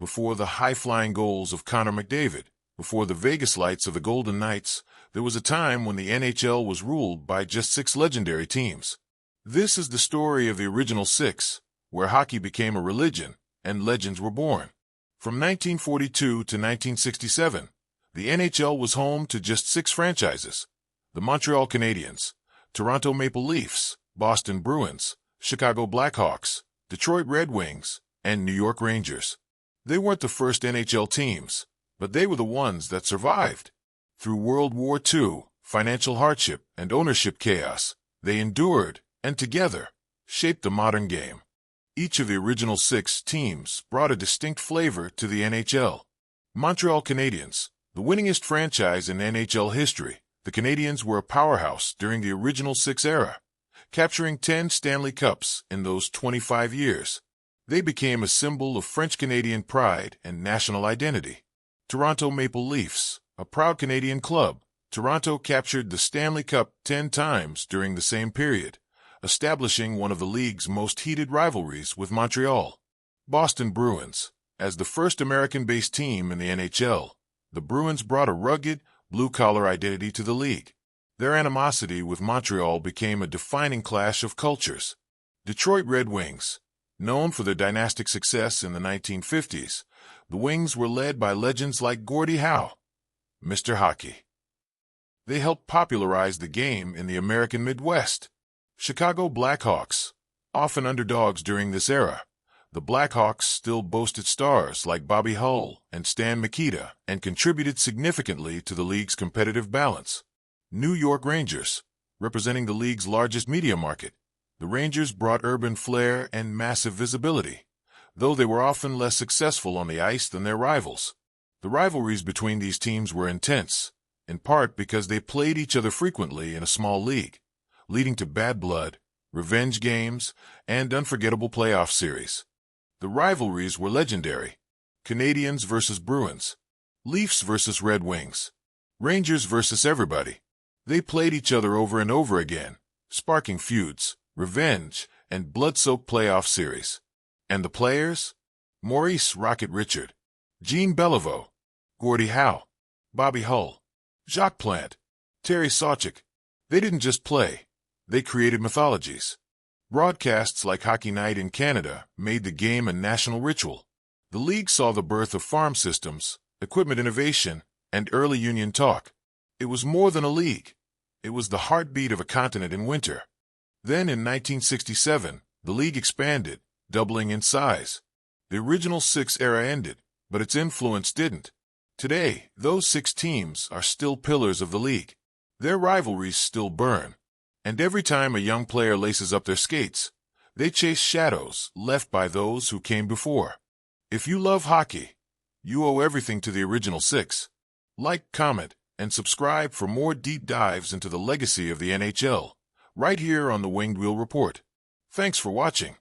Before the high-flying goals of Connor McDavid, before the Vegas lights of the Golden Knights, there was a time when the NHL was ruled by just 6 legendary teams. This is the story of the original 6, where hockey became a religion and legends were born. From 1942 to 1967, the NHL was home to just 6 franchises: the Montreal Canadiens, Toronto Maple Leafs, Boston Bruins, Chicago Blackhawks, Detroit Red Wings, and New York Rangers. They weren't the first NHL teams, but they were the ones that survived. Through World War II, financial hardship, and ownership chaos, they endured, and together, shaped the modern game. Each of the original 6 teams brought a distinct flavor to the NHL. Montreal Canadiens, the winningest franchise in NHL history, the Canadiens were a powerhouse during the original 6 era, capturing 10 Stanley Cups in those 25 years. They became a symbol of French-Canadian pride and national identity. Toronto Maple Leafs, a proud Canadian club, Toronto captured the Stanley Cup 10 times during the same period, establishing one of the league's most heated rivalries with Montreal. Boston Bruins, as the first American-based team in the NHL, the Bruins brought a rugged, blue-collar identity to the league. Their animosity with Montreal became a defining clash of cultures. Detroit Red Wings, known for their dynastic success in the 1950s, the Wings were led by legends like Gordie Howe, Mr. Hockey. They helped popularize the game in the American Midwest. Chicago Blackhawks, often underdogs during this era, the Blackhawks still boasted stars like Bobby Hull and Stan Mikita and contributed significantly to the league's competitive balance. New York Rangers, representing the league's largest media market, the Rangers brought urban flair and massive visibility, though they were often less successful on the ice than their rivals. The rivalries between these teams were intense, in part because they played each other frequently in a small league, leading to bad blood, revenge games, and unforgettable playoff series. The rivalries were legendary: Canadiens versus Bruins, Leafs versus Red Wings, Rangers versus everybody. They played each other over and over again, sparking feuds, revenge, and blood-soaked playoff series. And the players? Maurice "Rocket" Richard, Gene Beliveau, Gordie Howe, Bobby Hull, Jacques Plante, Terry Sawchuk. They didn't just play. They created mythologies. Broadcasts like Hockey Night in Canada made the game a national ritual. The league saw the birth of farm systems, equipment innovation, and early union talk. It was more than a league. It was the heartbeat of a continent in winter. Then in 1967, the league expanded, doubling in size. The original 6 era ended, but its influence didn't. Today, those 6 teams are still pillars of the league. Their rivalries still burn. And every time a young player laces up their skates, they chase shadows left by those who came before. If you love hockey, you owe everything to the original 6. Like, comment, and subscribe for more deep dives into the legacy of the NHL, right here on the Winged Wheel Report. Thanks for watching.